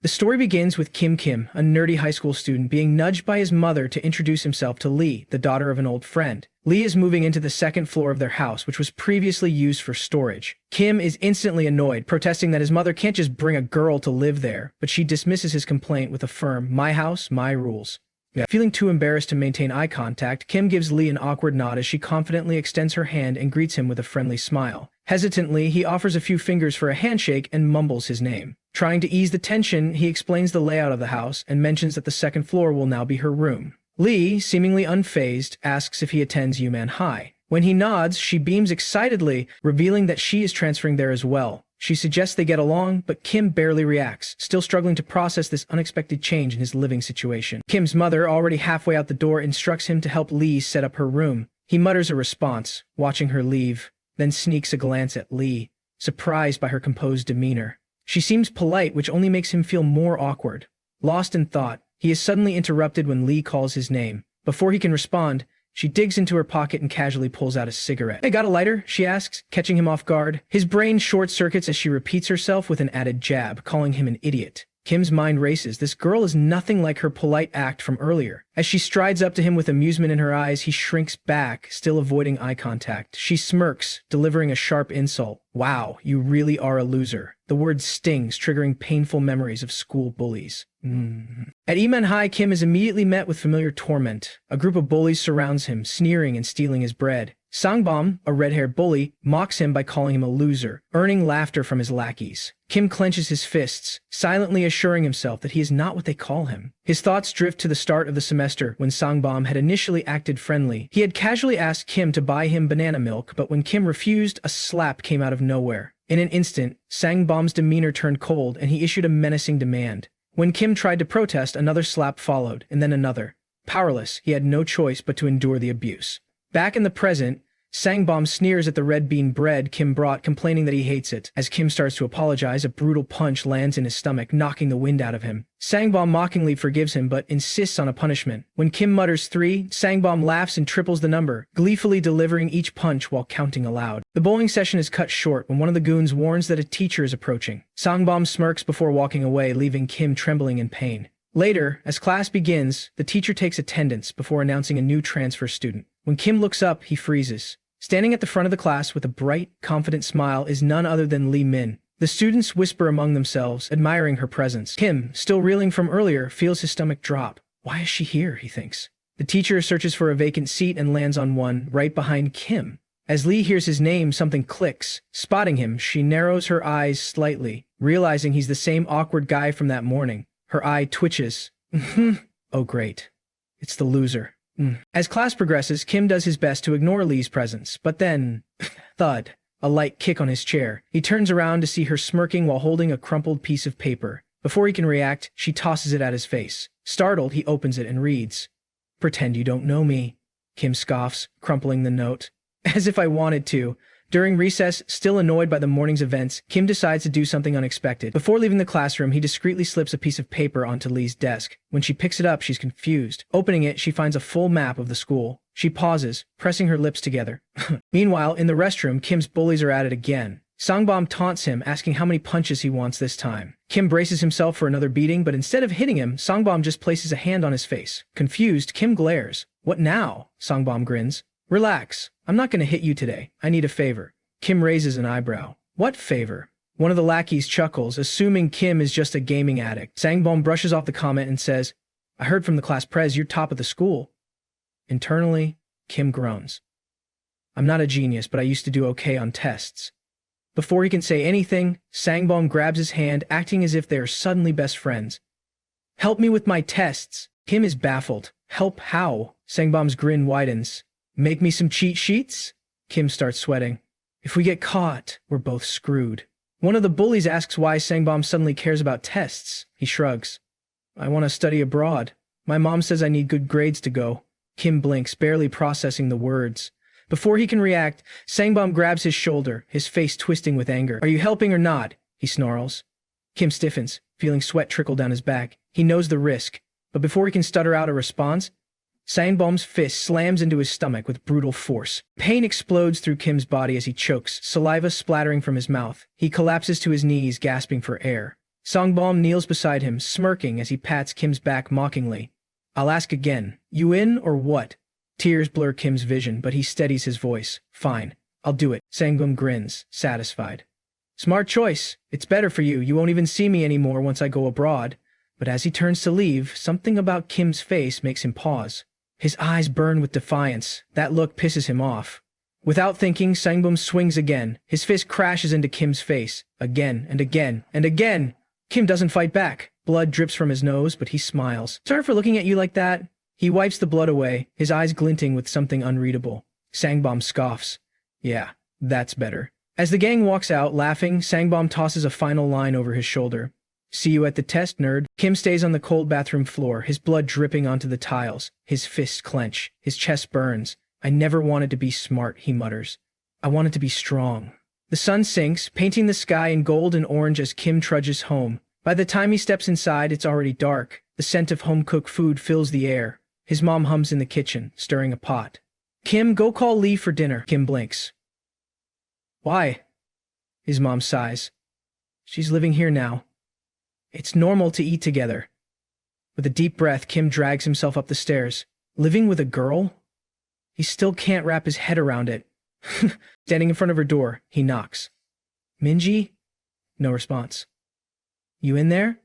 The story begins with Kim, a nerdy high school student, being nudged by his mother to introduce himself to Lee, the daughter of an old friend. Lee is moving into the second floor of their house, which was previously used for storage. Kim is instantly annoyed, protesting that his mother can't just bring a girl to live there, but she dismisses his complaint with a firm, "My house, my rules." Feeling too embarrassed to maintain eye contact, Kim gives Lee an awkward nod as she confidently extends her hand and greets him with a friendly smile. Hesitantly, he offers a few fingers for a handshake and mumbles his name. Trying to ease the tension, he explains the layout of the house and mentions that the second floor will now be her room. Lee, seemingly unfazed, asks if he attends UMan High. When he nods, she beams excitedly, revealing that she is transferring there as well. She suggests they get along, but Kim barely reacts, still struggling to process this unexpected change in his living situation. Kim's mother, already halfway out the door, instructs him to help Lee set up her room. He mutters a response, watching her leave, then sneaks a glance at Lee, surprised by her composed demeanor. She seems polite, which only makes him feel more awkward. Lost in thought, he is suddenly interrupted when Lee calls his name. Before he can respond, she digs into her pocket and casually pulls out a cigarette. "Hey, got a lighter?" she asks, catching him off guard. His brain short-circuits as she repeats herself with an added jab, calling him an idiot. Kim's mind races. This girl is nothing like her polite act from earlier. As she strides up to him with amusement in her eyes, he shrinks back, still avoiding eye contact. She smirks, delivering a sharp insult. "Wow, you really are a loser." The word stings, triggering painful memories of school bullies. At Iman High, Kim is immediately met with familiar torment. A group of bullies surrounds him, sneering and stealing his bread. Sangbom, a red-haired bully, mocks him by calling him a loser, earning laughter from his lackeys. Kim clenches his fists, silently assuring himself that he is not what they call him. His thoughts drift to the start of the semester when Sangbom had initially acted friendly. He had casually asked Kim to buy him banana milk, but when Kim refused, a slap came out of nowhere. In an instant, Sangbom's demeanor turned cold and he issued a menacing demand. When Kim tried to protest, another slap followed, and then another. Powerless, he had no choice but to endure the abuse. Back in the present, Sangbom sneers at the red bean bread Kim brought, complaining that he hates it. As Kim starts to apologize, a brutal punch lands in his stomach, knocking the wind out of him. Sangbom mockingly forgives him, but insists on a punishment. When Kim mutters 3, Sangbom laughs and triples the number, gleefully delivering each punch while counting aloud. The bowling session is cut short when one of the goons warns that a teacher is approaching. Sangbom smirks before walking away, leaving Kim trembling in pain. Later, as class begins, the teacher takes attendance before announcing a new transfer student. When Kim looks up, he freezes. Standing at the front of the class with a bright, confident smile is none other than Lee Min. The students whisper among themselves, admiring her presence. Kim, still reeling from earlier, feels his stomach drop. Why is she here, he thinks. The teacher searches for a vacant seat and lands on one, right behind Kim. As Lee hears his name, something clicks. Spotting him, she narrows her eyes slightly, realizing he's the same awkward guy from that morning. Her eye twitches. Oh great. It's the loser. As class progresses, Kim does his best to ignore Lee's presence, but then, thud, a light kick on his chair. He turns around to see her smirking while holding a crumpled piece of paper. Before he can react, she tosses it at his face. Startled, he opens it and reads, "Pretend you don't know me." Kim scoffs, crumpling the note. As if I wanted to. During recess, still annoyed by the morning's events, Kim decides to do something unexpected. Before leaving the classroom, he discreetly slips a piece of paper onto Lee's desk. When she picks it up, she's confused. Opening it, she finds a full map of the school. She pauses, pressing her lips together. Meanwhile, in the restroom, Kim's bullies are at it again. Sangbom taunts him, asking how many punches he wants this time. Kim braces himself for another beating, but instead of hitting him, Sangbom just places a hand on his face. Confused, Kim glares. "What now?" Sangbom grins. "Relax. I'm not going to hit you today. I need a favor." Kim raises an eyebrow. "What favor?" One of the lackeys chuckles, assuming Kim is just a gaming addict. Sangbom brushes off the comment and says, "I heard from the class pres you're top of the school." Internally, Kim groans. "I'm not a genius, but I used to do okay on tests." Before he can say anything, Sangbom grabs his hand, acting as if they are suddenly best friends. "Help me with my tests." Kim is baffled. "Help how?" Sangbom's grin widens. "Make me some cheat sheets?" Kim starts sweating. "If we get caught, we're both screwed." One of the bullies asks why Sangbom suddenly cares about tests. He shrugs. "I want to study abroad. My mom says I need good grades to go." Kim blinks, barely processing the words. Before he can react, Sangbom grabs his shoulder, his face twisting with anger. "Are you helping or not?" he snarls. Kim stiffens, feeling sweat trickle down his back. He knows the risk, but before he can stutter out a response, Sangbom's fist slams into his stomach with brutal force. Pain explodes through Kim's body as he chokes, saliva splattering from his mouth. He collapses to his knees, gasping for air. Songbom kneels beside him, smirking as he pats Kim's back mockingly. I'll ask again. You in or what? Tears blur Kim's vision, but he steadies his voice. Fine. I'll do it. Songbom grins, satisfied. Smart choice. It's better for you. You won't even see me anymore once I go abroad. But as he turns to leave, something about Kim's face makes him pause. His eyes burn with defiance. That look pisses him off. Without thinking, Songbom swings again. His fist crashes into Kim's face. Again and again and again. Kim doesn't fight back. Blood drips from his nose, but he smiles. Sorry for looking at you like that. He wipes the blood away, his eyes glinting with something unreadable. Songbom scoffs. Yeah, that's better. As the gang walks out, laughing, Songbom tosses a final line over his shoulder. See you at the test, nerd. Kim stays on the cold bathroom floor, his blood dripping onto the tiles. His fists clench. His chest burns. I never wanted to be smart, he mutters. I wanted to be strong. The sun sinks, painting the sky in gold and orange as Kim trudges home. By the time he steps inside, it's already dark. The scent of home-cooked food fills the air. His mom hums in the kitchen, stirring a pot. Kim, go call Lee for dinner. Kim blinks. Why? His mom sighs. She's living here now. It's normal to eat together. With a deep breath, Kim drags himself up the stairs. Living with a girl? He still can't wrap his head around it. Standing in front of her door, he knocks. Minji? No response. You in there?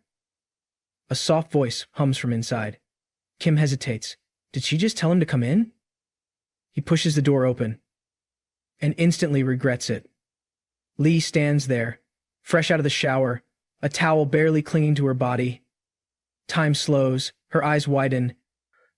A soft voice hums from inside. Kim hesitates. Did she just tell him to come in? He pushes the door open and instantly regrets it. Lee stands there, fresh out of the shower, a towel barely clinging to her body. Time slows, her eyes widen.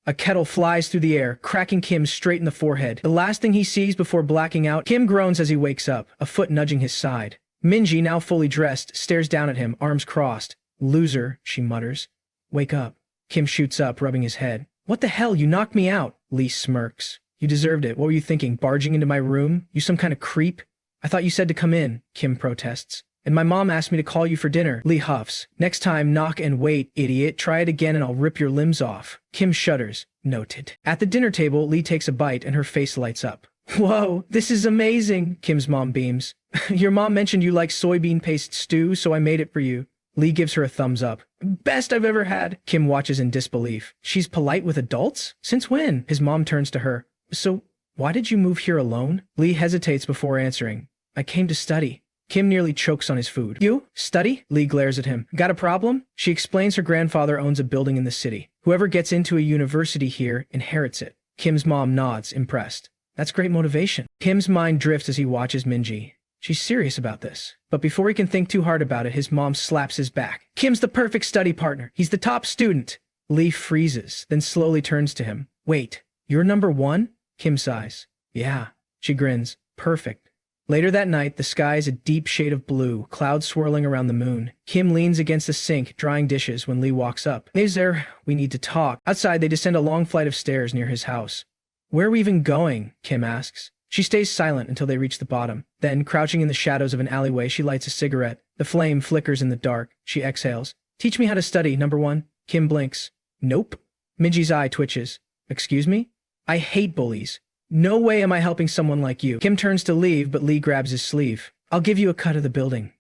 A kettle flies through the air, cracking Kim straight in the forehead. The last thing he sees before blacking out, Kim groans as he wakes up, a foot nudging his side. Minji, now fully dressed, stares down at him, arms crossed. Loser, she mutters. Wake up. Kim shoots up, rubbing his head. What the hell, you knocked me out. Lee smirks. You deserved it. What were you thinking, barging into my room? You some kind of creep? I thought you said to come in, Kim protests. And my mom asked me to call you for dinner, Lee huffs. Next time, knock and wait, idiot. Try it again and I'll rip your limbs off. Kim shudders. Noted. At the dinner table, Lee takes a bite and her face lights up. Whoa, this is amazing, Kim's mom beams. Your mom mentioned you like soybean paste stew, so I made it for you. Lee gives her a thumbs up. Best I've ever had. Kim watches in disbelief. She's polite with adults? Since when? His mom turns to her. So, why did you move here alone? Lee hesitates before answering. I came to study. Kim nearly chokes on his food. You? Study? Lee glares at him. Got a problem? She explains her grandfather owns a building in the city. Whoever gets into a university here inherits it. Kim's mom nods, impressed. That's great motivation. Kim's mind drifts as he watches Minji. She's serious about this. But before he can think too hard about it, his mom slaps his back. Kim's the perfect study partner. He's the top student. Lee freezes, then slowly turns to him. Wait, you're number one? Kim sighs. Yeah. She grins. Perfect. Later that night, the sky is a deep shade of blue, clouds swirling around the moon. Kim leans against the sink, drying dishes when Lee walks up. Hey there, we need to talk. Outside, they descend a long flight of stairs near his house. Where are we even going? Kim asks. She stays silent until they reach the bottom. Then, crouching in the shadows of an alleyway, she lights a cigarette. The flame flickers in the dark. She exhales. Teach me how to study, number one. Kim blinks. Nope. Minji's eye twitches. Excuse me? I hate bullies. No way am I helping someone like you. Kim turns to leave, but Lee grabs his sleeve. I'll give you a cut of the building.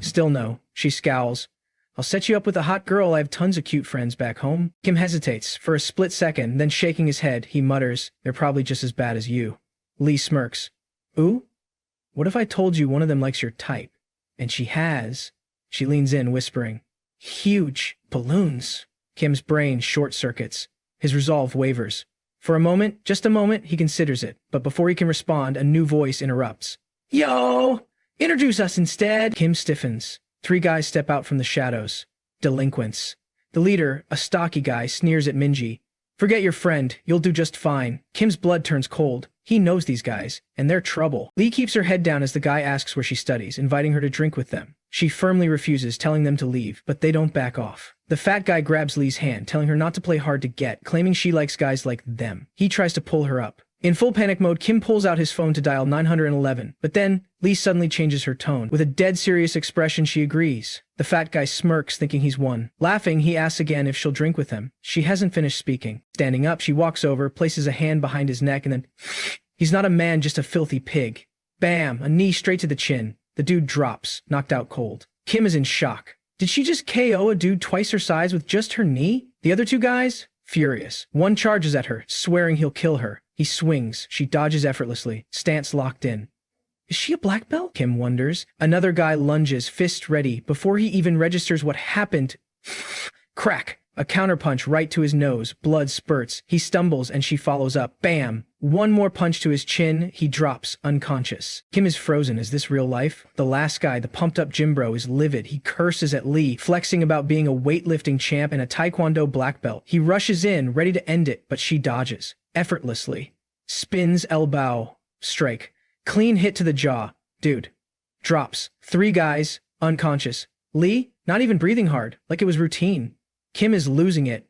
Still no. She scowls. I'll set you up with a hot girl. I have tons of cute friends back home. Kim hesitates for a split second, then shaking his head, he mutters, they're probably just as bad as you. Lee smirks. Ooh? What if I told you one of them likes your type? And she has. She leans in, whispering. Huge balloons. Kim's brain short-circuits. His resolve wavers. For a moment, just a moment, he considers it, but before he can respond, a new voice interrupts. Yo! Introduce us instead! Kim stiffens. Three guys step out from the shadows. Delinquents. The leader, a stocky guy, sneers at Minji. Forget your friend, you'll do just fine. Kim's blood turns cold. He knows these guys, and they're trouble. Lee keeps her head down as the guy asks where she studies, inviting her to drink with them. She firmly refuses, telling them to leave, but they don't back off. The fat guy grabs Lee's hand, telling her not to play hard to get, claiming she likes guys like them. He tries to pull her up. In full panic mode, Kim pulls out his phone to dial 911, but then, Lee suddenly changes her tone. With a dead serious expression, she agrees. The fat guy smirks, thinking he's won. Laughing, he asks again if she'll drink with him. She hasn't finished speaking. Standing up, she walks over, places a hand behind his neck, and then... He's not a man, just a filthy pig. Bam! A knee straight to the chin. The dude drops, knocked out cold. Kim is in shock. Did she just KO a dude twice her size with just her knee? The other two guys? Furious. One charges at her, swearing he'll kill her. He swings. She dodges effortlessly, stance locked in. Is she a black belt? Kim wonders. Another guy lunges, fist ready, before he even registers what happened. Crack! A counterpunch right to his nose. Blood spurts. He stumbles and she follows up. Bam! One more punch to his chin. He drops, unconscious. Kim is frozen. Is this real life? The last guy, the pumped-up gym bro, is livid. He curses at Lee, flexing about being a weightlifting champ and a taekwondo black belt. He rushes in, ready to end it, but she dodges. Effortlessly. Spins elbow. Strike. Clean hit to the jaw. Dude. Drops. Three guys. Unconscious. Lee, not even breathing hard, like it was routine. Kim is losing it.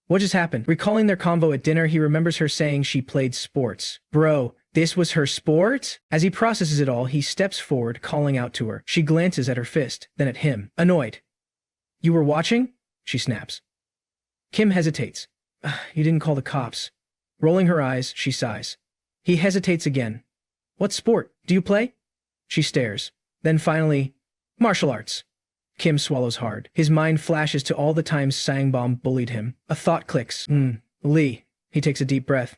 What just happened? Recalling their convo at dinner, he remembers her saying she played sports. Bro, this was her sport? As he processes it all, he steps forward, calling out to her. She glances at her fist, then at him, annoyed. You were watching? She snaps. Kim hesitates. You didn't call the cops. Rolling her eyes, she sighs. He hesitates again. What sport? Do you play? She stares. Then finally, martial arts. Kim swallows hard. His mind flashes to all the times Sangbom bullied him. A thought clicks. Lee. He takes a deep breath.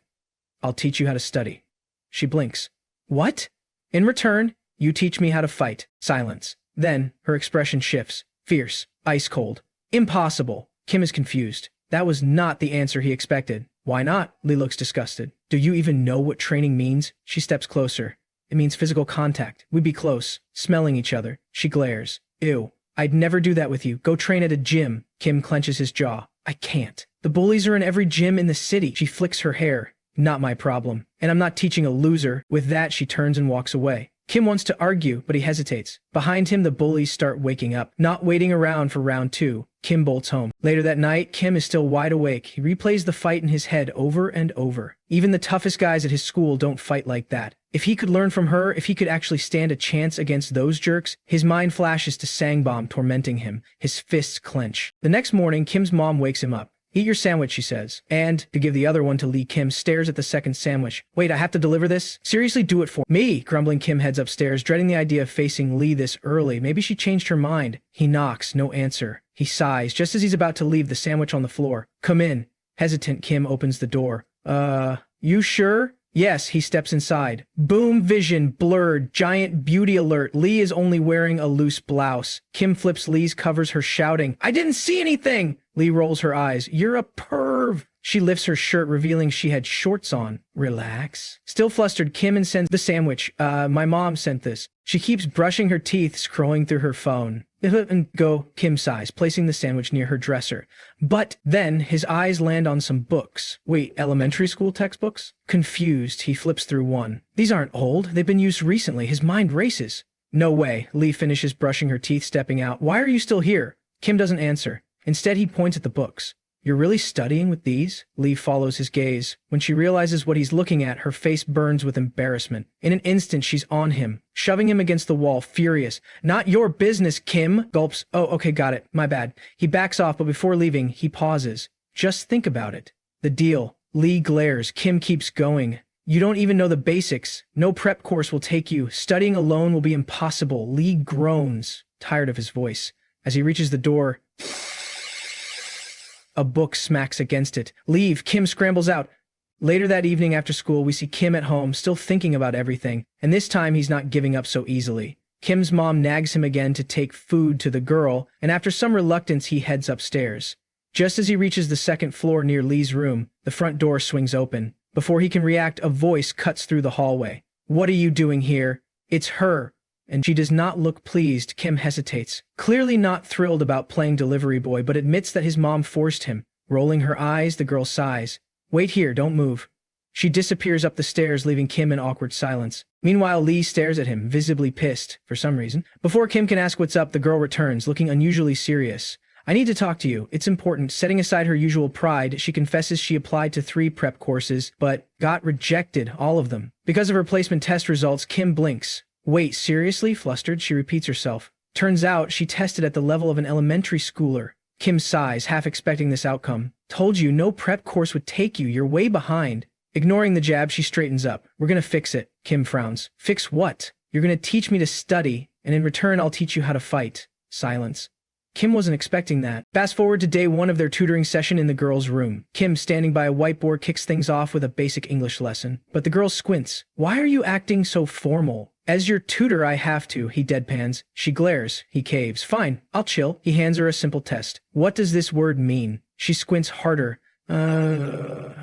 I'll teach you how to study. She blinks. What? In return, you teach me how to fight. Silence. Then, her expression shifts. Fierce. Ice cold. Impossible. Kim is confused. That was not the answer he expected. Why not? Lee looks disgusted. Do you even know what training means? She steps closer. It means physical contact. We'd be close, smelling each other. She glares. Ew. I'd never do that with you. Go train at a gym. Kim clenches his jaw. I can't. The bullies are in every gym in the city. She flicks her hair. Not my problem. And I'm not teaching a loser. With that, she turns and walks away. Kim wants to argue, but he hesitates. Behind him, the bullies start waking up. Not waiting around for round two, Kim bolts home. Later that night, Kim is still wide awake. He replays the fight in his head over and over. Even the toughest guys at his school don't fight like that. If he could learn from her, if he could actually stand a chance against those jerks, his mind flashes to Sangbom tormenting him. His fists clench. The next morning, Kim's mom wakes him up. Eat your sandwich, she says. And, to give the other one to Lee, Kim stares at the second sandwich. Wait, I have to deliver this? Seriously, do it for me. Grumbling, Kim heads upstairs, dreading the idea of facing Lee this early. Maybe she changed her mind. He knocks, no answer. He sighs, just as he's about to leave the sandwich on the floor. Come in. Hesitant, Kim opens the door. You sure? Yes, he steps inside. Boom, vision, blurred, giant beauty alert. Lee is only wearing a loose blouse. Kim flips Lee's covers, her shouting, I didn't see anything! Lee rolls her eyes. You're a perv! She lifts her shirt, revealing she had shorts on. Relax. Still flustered, Kim sends the sandwich. My mom sent this. She keeps brushing her teeth, scrolling through her phone. Go, Kim sighs, placing the sandwich near her dresser. But then his eyes land on some books. Wait, elementary school textbooks? Confused, he flips through one. These aren't old. They've been used recently. His mind races. No way. Lee finishes brushing her teeth, stepping out. Why are you still here? Kim doesn't answer. Instead, he points at the books. You're really studying with these? Lee follows his gaze. When she realizes what he's looking at, her face burns with embarrassment. In an instant, she's on him, shoving him against the wall, furious. Not your business, Kim! Gulps. Oh, okay, got it. My bad. He backs off, but before leaving, he pauses. Just think about it. The deal. Lee glares. Kim keeps going. You don't even know the basics. No prep course will take you. Studying alone will be impossible. Lee groans, tired of his voice. As he reaches the door, a book smacks against it. Leave, Kim scrambles out. Later that evening after school, we see Kim at home, still thinking about everything, and this time he's not giving up so easily. Kim's mom nags him again to take food to the girl, and after some reluctance, he heads upstairs. Just as he reaches the second floor near Lee's room, the front door swings open. Before he can react, a voice cuts through the hallway. What are you doing here? It's her. And she does not look pleased. Kim hesitates, clearly not thrilled about playing delivery boy, but admits that his mom forced him. Rolling her eyes, the girl sighs. Wait here, don't move. She disappears up the stairs, leaving Kim in awkward silence. Meanwhile, Lee stares at him, visibly pissed, for some reason. Before Kim can ask what's up, the girl returns, looking unusually serious. I need to talk to you. It's important. Setting aside her usual pride, she confesses she applied to 3 prep courses, but got rejected, all of them. Because of her placement test results, Kim blinks. Wait, seriously? Flustered, she repeats herself. Turns out she tested at the level of an elementary schooler. Kim sighs, half expecting this outcome. Told you, no prep course would take you. You're way behind. Ignoring the jab, she straightens up. We're gonna fix it. Kim frowns. Fix what? You're gonna teach me to study, and in return I'll teach you how to fight. Silence. Kim wasn't expecting that. Fast forward to day 1 of their tutoring session in the girls' room. Kim, standing by a whiteboard, kicks things off with a basic English lesson. But the girl squints. "Why are you acting so formal?" "As your tutor, I have to," he deadpans. She glares. He caves. "Fine, I'll chill." He hands her a simple test. "What does this word mean?" She squints harder.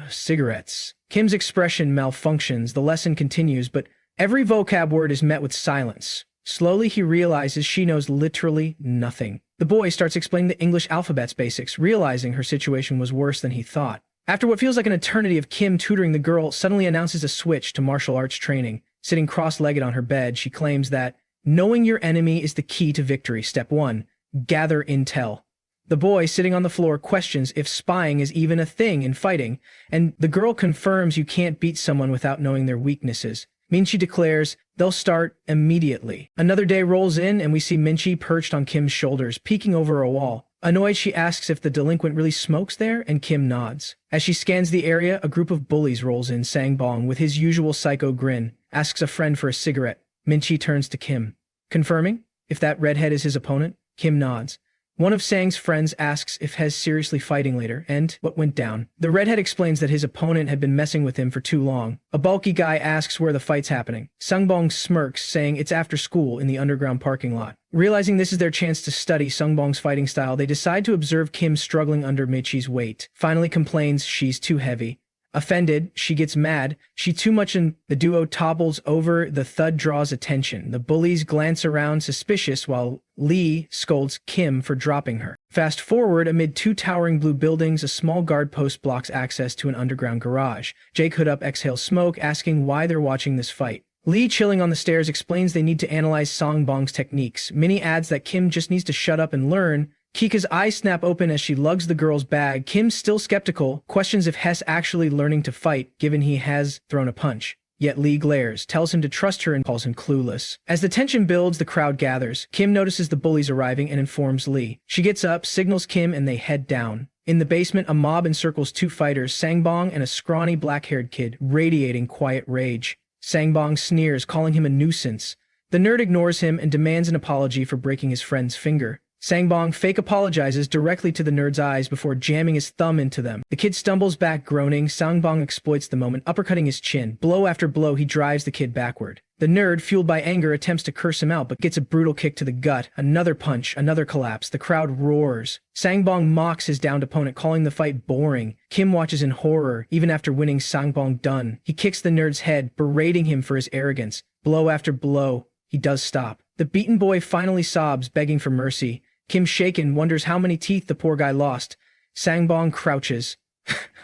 Cigarettes." Kim's expression malfunctions. The lesson continues, but every vocab word is met with silence. Slowly, he realizes she knows literally nothing. The boy starts explaining the English alphabet's basics, realizing her situation was worse than he thought. After what feels like an eternity of Kim tutoring, the girl suddenly announces a switch to martial arts training. Sitting cross-legged on her bed, she claims that knowing your enemy is the key to victory. Step 1. Gather intel. The boy, sitting on the floor, questions if spying is even a thing in fighting, and the girl confirms you can't beat someone without knowing their weaknesses. Minchi declares they'll start immediately. Another day rolls in, and we see Minchi perched on Kim's shoulders, peeking over a wall. Annoyed, she asks if the delinquent really smokes there, and Kim nods. As she scans the area, a group of bullies rolls in. Sangbong, with his usual psycho grin, asks a friend for a cigarette. Minchi turns to Kim, confirming if that redhead is his opponent. Kim nods. One of Sang's friends asks if Hez seriously fighting later, and what went down. The redhead explains that his opponent had been messing with him for too long. A bulky guy asks where the fight's happening. Sungbong smirks, saying it's after school in the underground parking lot. Realizing this is their chance to study Sungbong's fighting style, they decide to observe Kim struggling under Michi's weight. Finally complains she's too heavy. Offended, she gets mad. She too much, and the duo topples over. The thud draws attention. The bullies glance around suspicious while Lee scolds Kim for dropping her. Fast forward, amid 2 towering blue buildings, a small guard post blocks access to an underground garage. Jake Hood up exhales smoke, asking why they're watching this fight. Lee, chilling on the stairs, explains they need to analyze Songbong's techniques. Minnie adds that Kim just needs to shut up and learn. Kika's eyes snap open as she lugs the girl's bag. Kim, still skeptical, questions if Hess actually learning to fight, given he has thrown a punch. Yet Lee glares, tells him to trust her, and calls him clueless. As the tension builds, the crowd gathers. Kim notices the bullies arriving and informs Lee. She gets up, signals Kim, and they head down. In the basement, a mob encircles 2 fighters, Sangbong and a scrawny black-haired kid, radiating quiet rage. Sangbong sneers, calling him a nuisance. The nerd ignores him and demands an apology for breaking his friend's finger. Sangbong fake apologizes directly to the nerd's eyes before jamming his thumb into them. The kid stumbles back, groaning. Sangbong exploits the moment, uppercutting his chin. Blow after blow, he drives the kid backward. The nerd, fueled by anger, attempts to curse him out, but gets a brutal kick to the gut. Another punch, another collapse. The crowd roars. Sangbong mocks his downed opponent, calling the fight boring. Kim watches in horror. Even after winning, Sangbong done. He kicks the nerd's head, berating him for his arrogance. Blow after blow. He does stop. The beaten boy finally sobs, begging for mercy. Kim, shaken, wonders how many teeth the poor guy lost. Sangbong crouches,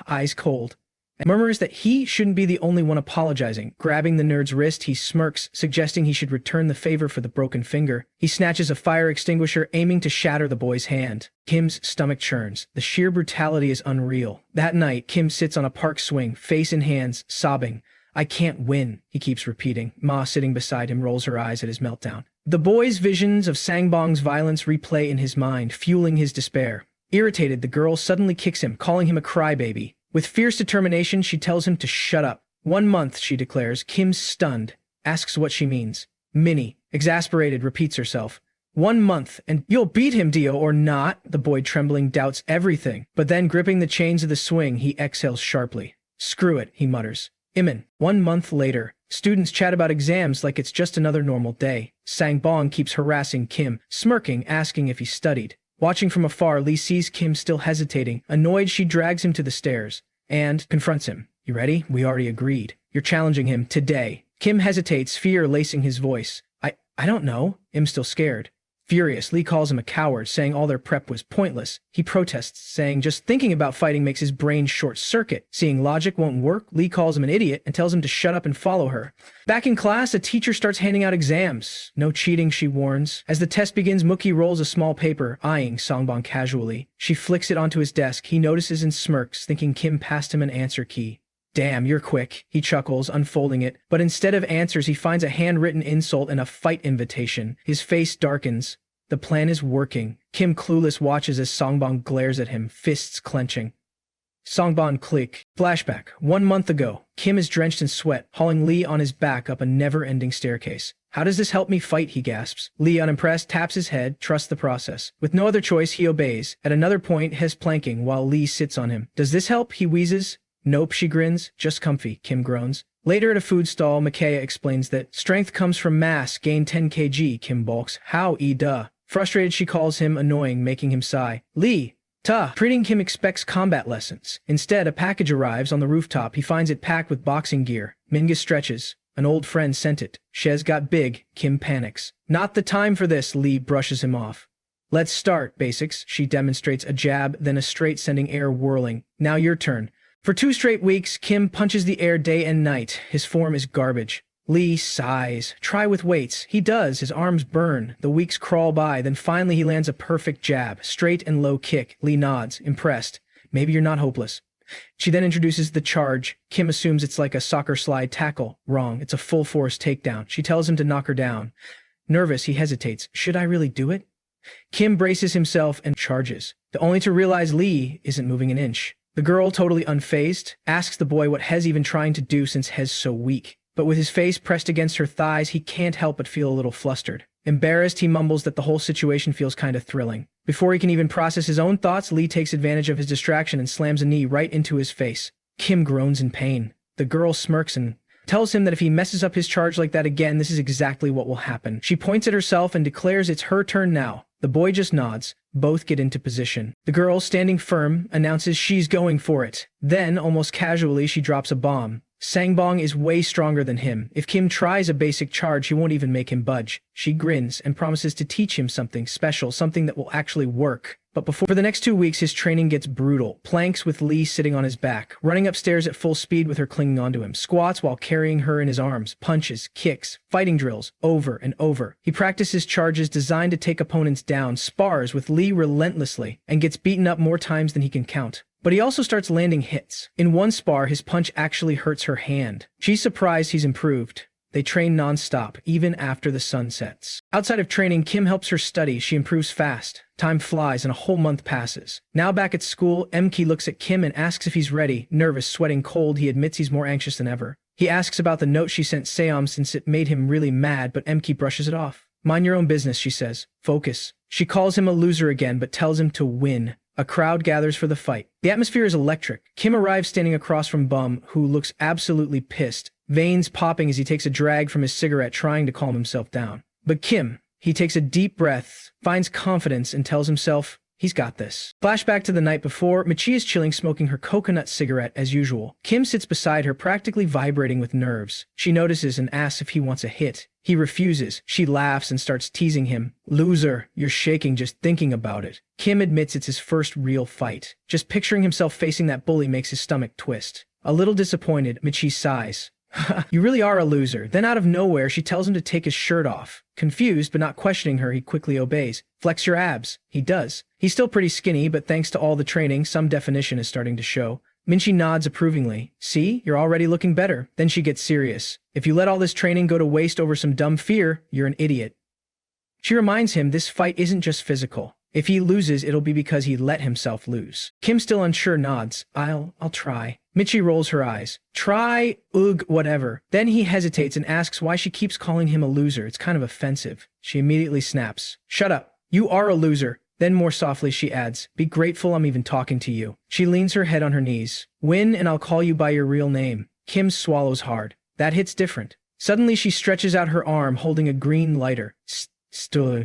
eyes cold, and murmurs that he shouldn't be the only one apologizing. Grabbing the nerd's wrist, he smirks, suggesting he should return the favor for the broken finger. He snatches a fire extinguisher, aiming to shatter the boy's hand. Kim's stomach churns. The sheer brutality is unreal. That night, Kim sits on a park swing, face in hands, sobbing. "I can't win," he keeps repeating. Ma, sitting beside him, rolls her eyes at his meltdown. The boy's visions of Sangbong's violence replay in his mind, fueling his despair. Irritated, the girl suddenly kicks him, calling him a crybaby. With fierce determination, she tells him to shut up. 1 month, she declares. Kim's stunned, asks what she means. Minnie, exasperated, repeats herself. 1 month, and you'll beat him, Dio, or not? The boy, trembling, doubts everything. But then, gripping the chains of the swing, he exhales sharply. Screw it, he mutters. Imin. 1 month later. Students chat about exams like it's just another normal day. Sangbong keeps harassing Kim, smirking, asking if he studied. Watching from afar, Lee sees Kim still hesitating. Annoyed, she drags him to the stairs and confronts him. "You ready? We already agreed. You're challenging him today." Kim hesitates, fear lacing his voice. I don't know." Im's still scared. Furious, Lee calls him a coward, saying all their prep was pointless. He protests, saying just thinking about fighting makes his brain short-circuit. Seeing logic won't work, Lee calls him an idiot and tells him to shut up and follow her. Back in class, a teacher starts handing out exams. No cheating, she warns. As the test begins, Mookie rolls a small paper, eyeing Songbong casually. She flicks it onto his desk. He notices and smirks, thinking Kim passed him an answer key. "Damn, you're quick," he chuckles, unfolding it. But instead of answers, he finds a handwritten insult and a fight invitation. His face darkens. The plan is working. Kim, clueless, watches as Songbong glares at him, fists clenching. Songbong click. Flashback. 1 month ago, Kim is drenched in sweat, hauling Lee on his back up a never-ending staircase. How does this help me fight, he gasps. Lee, unimpressed, taps his head, trusts the process. With no other choice, he obeys. At another point, Hes planking while Lee sits on him. Does this help, he wheezes. Nope, she grins. Just comfy, Kim groans. Later at a food stall, Makaya explains that strength comes from mass, gain 10 kg, Kim balks. How, duh. Frustrated, she calls him annoying, making him sigh. Lee! Treating Kim expects combat lessons. Instead, a package arrives on the rooftop. He finds it packed with boxing gear. Minga stretches. An old friend sent it. Shez got big. Kim panics. Not the time for this, Lee brushes him off. Let's start, basics. She demonstrates a jab, then a straight, sending air whirling. Now your turn. For 2 straight weeks, Kim punches the air day and night. His form is garbage. Lee sighs. Try with weights. He does. His arms burn. The weeks crawl by. Then finally he lands a perfect jab. Straight and low kick. Lee nods, impressed. Maybe you're not hopeless. She then introduces the charge. Kim assumes it's like a soccer slide tackle. Wrong. It's a full force takedown. She tells him to knock her down. Nervous, he hesitates. Should I really do it? Kim braces himself and charges, only to realize Lee isn't moving an inch. The girl, totally unfazed, asks the boy what Hes even trying to do since Hes so weak. But with his face pressed against her thighs, he can't help but feel a little flustered. Embarrassed, he mumbles that the whole situation feels kind of thrilling. Before he can even process his own thoughts, Lee takes advantage of his distraction and slams a knee right into his face. Kim groans in pain. The girl smirks and tells him that if he messes up his charge like that again, this is exactly what will happen. She points at herself and declares it's her turn now. The boy just nods. Both get into position. The girl, standing firm, announces she's going for it. Then, almost casually, she drops a bomb. Sangbong is way stronger than him. If Kim tries a basic charge, he won't even make him budge. She grins and promises to teach him something special, something that will actually work. But for the next 2 weeks, his training gets brutal. Planks with Lee sitting on his back, running upstairs at full speed with her clinging onto him, squats while carrying her in his arms, punches, kicks, fighting drills, over and over. He practices charges designed to take opponents down, spars with Lee relentlessly, and gets beaten up more times than he can count. But he also starts landing hits. In one spar, his punch actually hurts her hand. She's surprised he's improved. They train non-stop, even after the sun sets. Outside of training, Kim helps her study. She improves fast. Time flies and a whole month passes. Now back at school, Emki looks at Kim and asks if he's ready. Nervous, sweating cold, he admits he's more anxious than ever. He asks about the note she sent Seom since it made him really mad, but Emki brushes it off. Mind your own business, she says. Focus. She calls him a loser again, but tells him to win. A crowd gathers for the fight. The atmosphere is electric. Kim arrives standing across from Bum, who looks absolutely pissed, veins popping as he takes a drag from his cigarette, trying to calm himself down. But Kim, he takes a deep breath, finds confidence, and tells himself, he's got this. Flashback to the night before, Michi is chilling, smoking her coconut cigarette as usual. Kim sits beside her, practically vibrating with nerves. She notices and asks if he wants a hit. He refuses. She laughs and starts teasing him. Loser, you're shaking just thinking about it. Kim admits it's his first real fight. Just picturing himself facing that bully makes his stomach twist. A little disappointed, Michi sighs. You really are a loser. Then out of nowhere, she tells him to take his shirt off. Confused, but not questioning her, he quickly obeys. Flex your abs. He does. He's still pretty skinny, but thanks to all the training, some definition is starting to show. Minchi nods approvingly. See, you're already looking better. Then she gets serious. If you let all this training go to waste over some dumb fear, you're an idiot. She reminds him this fight isn't just physical. If he loses, it'll be because he let himself lose. Kim, still unsure, nods. I'll try. Michi rolls her eyes. Try, whatever. Then he hesitates and asks why she keeps calling him a loser. It's kind of offensive. She immediately snaps. Shut up. You are a loser. Then more softly she adds, be grateful I'm even talking to you. She leans her head on her knees. Win and I'll call you by your real name. Kim swallows hard. That hits different. Suddenly she stretches out her arm holding a green lighter.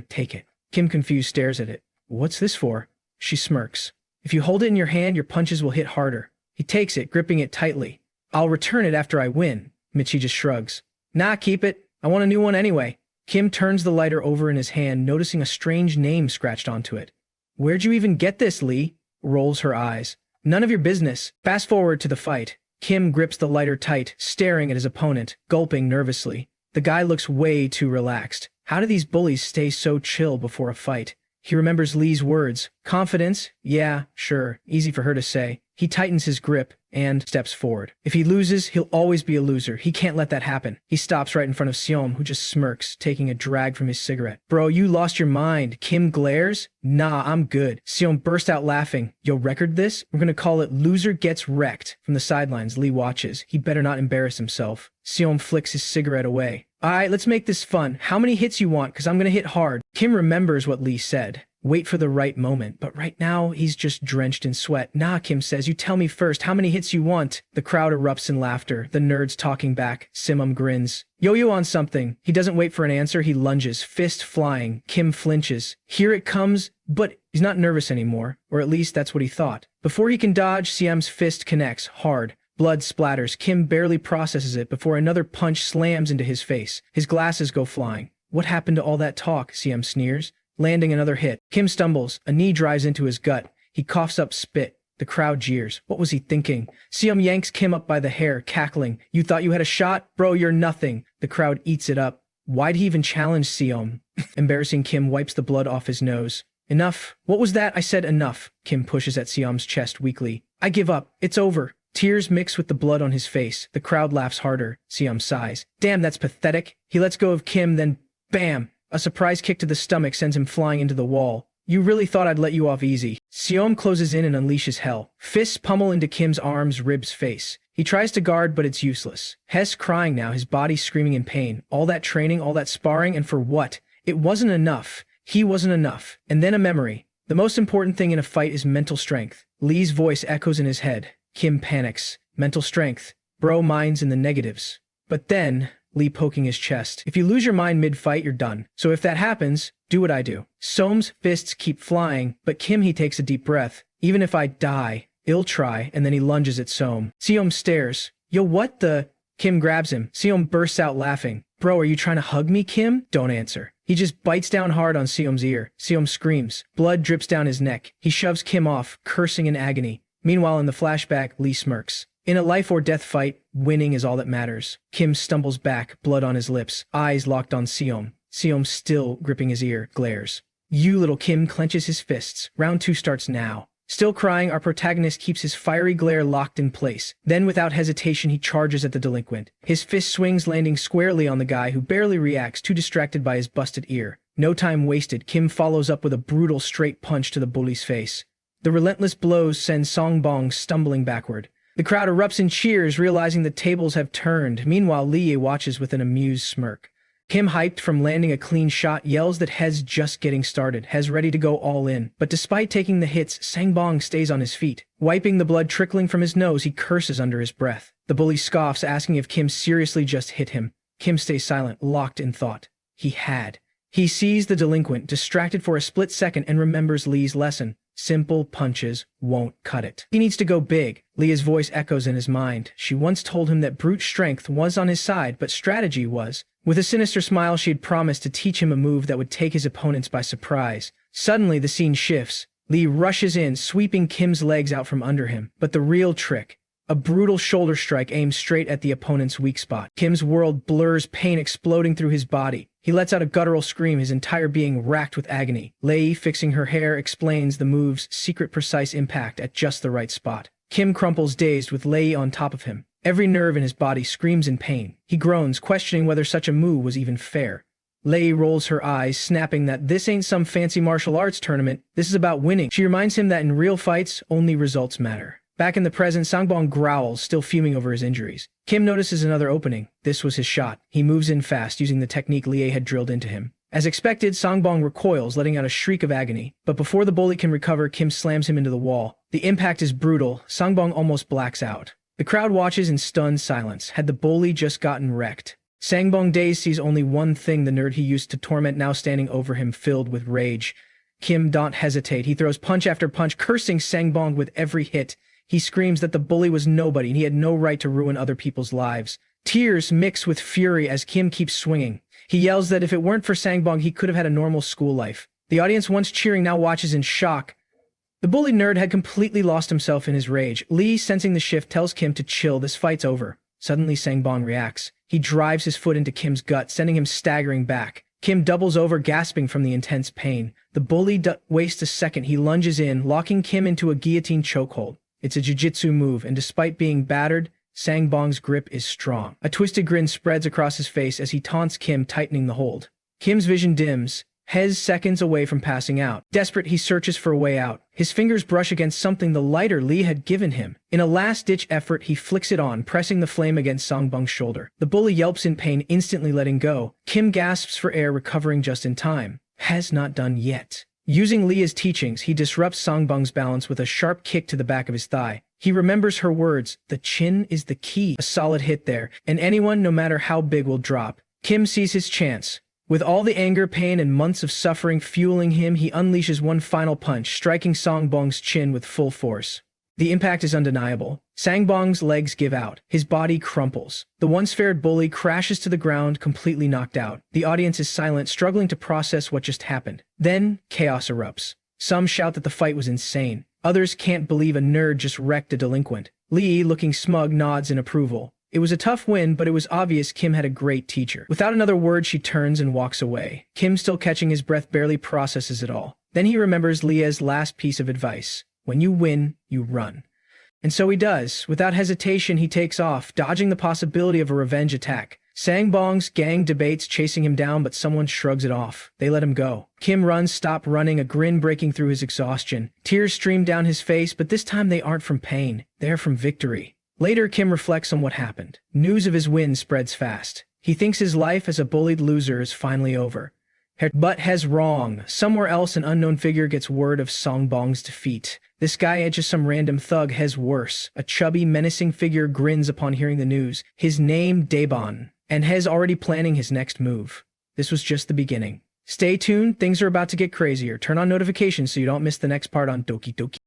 Take it. Kim, confused, stares at it. What's this for? She smirks. If you hold it in your hand, your punches will hit harder. He takes it, gripping it tightly. I'll return it after I win. Michi just shrugs. Nah, keep it. I want a new one anyway. Kim turns the lighter over in his hand, noticing a strange name scratched onto it. Where'd you even get this, Lee? Rolls her eyes. None of your business. Fast forward to the fight. Kim grips the lighter tight, staring at his opponent, gulping nervously. The guy looks way too relaxed. How do these bullies stay so chill before a fight? He remembers Lee's words. Confidence? Yeah, sure. Easy for her to say. He tightens his grip and steps forward. If he loses, he'll always be a loser. He can't let that happen. He stops right in front of Seom, who just smirks, taking a drag from his cigarette. Bro, you lost your mind. Kim glares. Nah, I'm good. Seom burst out laughing. Yo, record this? We're gonna call it Loser Gets Wrecked. From the sidelines, Lee watches. He better not embarrass himself. Seom flicks his cigarette away. Alright, let's make this fun. How many hits you want? Cause I'm gonna hit hard. Kim remembers what Lee said. Wait for the right moment, but right now, he's just drenched in sweat. Nah, Kim says, you tell me first how many hits you want. The crowd erupts in laughter, the nerds talking back. Simum grins. Yo-yo on something. He doesn't wait for an answer, he lunges, fist flying. Kim flinches. Here it comes, but he's not nervous anymore, or at least that's what he thought. Before he can dodge, Siam's fist connects, hard. Blood splatters. Kim barely processes it before another punch slams into his face. His glasses go flying. What happened to all that talk? Siam sneers. Landing another hit. Kim stumbles. A knee drives into his gut. He coughs up spit. The crowd jeers. What was he thinking? Siam yanks Kim up by the hair, cackling. You thought you had a shot? Bro, you're nothing. The crowd eats it up. Why'd he even challenge Siam? Embarrassing Kim wipes the blood off his nose. Enough. What was that? I said enough. Kim pushes at Siam's chest weakly. I give up. It's over. Tears mix with the blood on his face. The crowd laughs harder. Siam sighs. Damn, that's pathetic. He lets go of Kim, then bam! A surprise kick to the stomach sends him flying into the wall. You really thought I'd let you off easy. Seom closes in and unleashes hell. Fists pummel into Kim's arms, ribs, face. He tries to guard, but it's useless. Hess crying now, his body screaming in pain. All that training, all that sparring, and for what? It wasn't enough. He wasn't enough. And then a memory. The most important thing in a fight is mental strength. Lee's voice echoes in his head. Kim panics. Mental strength. Bro minds in the negatives. But then, Lee poking his chest. If you lose your mind mid-fight, you're done. So if that happens, do what I do. Soam's fists keep flying, but Kim, he takes a deep breath. Even if I die, I'll try, and then he lunges at Soam. Seom stares. Yo, what the? Kim grabs him. Seom bursts out laughing. Bro, are you trying to hug me, Kim? Don't answer. He just bites down hard on Seom's ear. Seom screams. Blood drips down his neck. He shoves Kim off, cursing in agony. Meanwhile, in the flashback, Lee smirks. In a life-or-death fight, winning is all that matters. Kim stumbles back, blood on his lips, eyes locked on Seom. Seom, still gripping his ear, glares. You little Kim clenches his fists. Round 2 starts now. Still crying, our protagonist keeps his fiery glare locked in place. Then, without hesitation, he charges at the delinquent. His fist swings, landing squarely on the guy who barely reacts, too distracted by his busted ear. No time wasted, Kim follows up with a brutal straight punch to the bully's face. The relentless blows send Songbong stumbling backward. The crowd erupts in cheers, realizing the tables have turned. Meanwhile, Lee watches with an amused smirk. Kim, hyped from landing a clean shot, yells that Hez just getting started, Hez ready to go all in. But despite taking the hits, Sangbong stays on his feet. Wiping the blood trickling from his nose, he curses under his breath. The bully scoffs, asking if Kim seriously just hit him. Kim stays silent, locked in thought. He had. He sees the delinquent, distracted for a split second, and remembers Lee's lesson. Simple punches won't cut it. He needs to go big. Leah's voice echoes in his mind. She once told him that brute strength was on his side, but strategy was. With a sinister smile, she had promised to teach him a move that would take his opponents by surprise. Suddenly, the scene shifts. Lee rushes in, sweeping Kim's legs out from under him. But the real trick. A brutal shoulder strike aimed straight at the opponent's weak spot. Kim's world blurs, pain exploding through his body. He lets out a guttural scream, his entire being racked with agony. Lei, fixing her hair, explains the move's secret precise impact at just the right spot. Kim crumples dazed with Lei on top of him. Every nerve in his body screams in pain. He groans, questioning whether such a move was even fair. Lei rolls her eyes, snapping that this ain't some fancy martial arts tournament. This is about winning. She reminds him that in real fights, only results matter. Back in the present, Sangbong growls, still fuming over his injuries. Kim notices another opening. This was his shot. He moves in fast, using the technique Lie had drilled into him. As expected, Sangbong recoils, letting out a shriek of agony. But before the bully can recover, Kim slams him into the wall. The impact is brutal. Sangbong almost blacks out. The crowd watches in stunned silence. Had the bully just gotten wrecked? Sangbong, dazed, sees only one thing: the nerd he used to torment now standing over him, filled with rage. Kim don't hesitate. He throws punch after punch, cursing Sangbong with every hit. He screams that the bully was nobody and he had no right to ruin other people's lives. Tears mix with fury as Kim keeps swinging. He yells that if it weren't for Sangbong, he could have had a normal school life. The audience, once cheering, now watches in shock. The bullied nerd had completely lost himself in his rage. Lee, sensing the shift, tells Kim to chill. This fight's over. Suddenly, Sangbong reacts. He drives his foot into Kim's gut, sending him staggering back. Kim doubles over, gasping from the intense pain. The bully wastes a second. He lunges in, locking Kim into a guillotine chokehold. It's a jiu-jitsu move, and despite being battered, Sangbong's grip is strong. A twisted grin spreads across his face as he taunts Kim, tightening the hold. Kim's vision dims, Hez seconds away from passing out. Desperate, he searches for a way out. His fingers brush against something, the lighter Lee had given him. In a last-ditch effort, he flicks it on, pressing the flame against Sangbong's shoulder. The bully yelps in pain, instantly letting go. Kim gasps for air, recovering just in time. Hez not done yet. Using Leah's teachings, he disrupts Sangbong's balance with a sharp kick to the back of his thigh. He remembers her words, "The chin is the key." A solid hit there, and anyone, no matter how big, will drop. Kim sees his chance. With all the anger, pain, and months of suffering fueling him, he unleashes one final punch, striking Sangbong's chin with full force. The impact is undeniable. Sangbong's legs give out. His body crumples. The once-fared bully crashes to the ground, completely knocked out. The audience is silent, struggling to process what just happened. Then, chaos erupts. Some shout that the fight was insane. Others can't believe a nerd just wrecked a delinquent. Lee, looking smug, nods in approval. It was a tough win, but it was obvious Kim had a great teacher. Without another word, she turns and walks away. Kim, still catching his breath, barely processes it all. Then he remembers Leah's last piece of advice. When you win, you run. And so he does. Without hesitation, he takes off, dodging the possibility of a revenge attack. Sangbong's gang debates chasing him down, but someone shrugs it off. They let him go. Kim runs, stop running, a grin breaking through his exhaustion. Tears stream down his face, but this time they aren't from pain. They're from victory. Later, Kim reflects on what happened. News of his win spreads fast. He thinks his life as a bullied loser is finally over. But Hez wrong. Somewhere else, an unknown figure gets word of Sangbong's defeat. This guy ain't just some random thug. Hez worse. A chubby, menacing figure grins upon hearing the news. His name, Daebon. And Hez already planning his next move. This was just the beginning. Stay tuned, things are about to get crazier. Turn on notifications so you don't miss the next part on Doki Doki.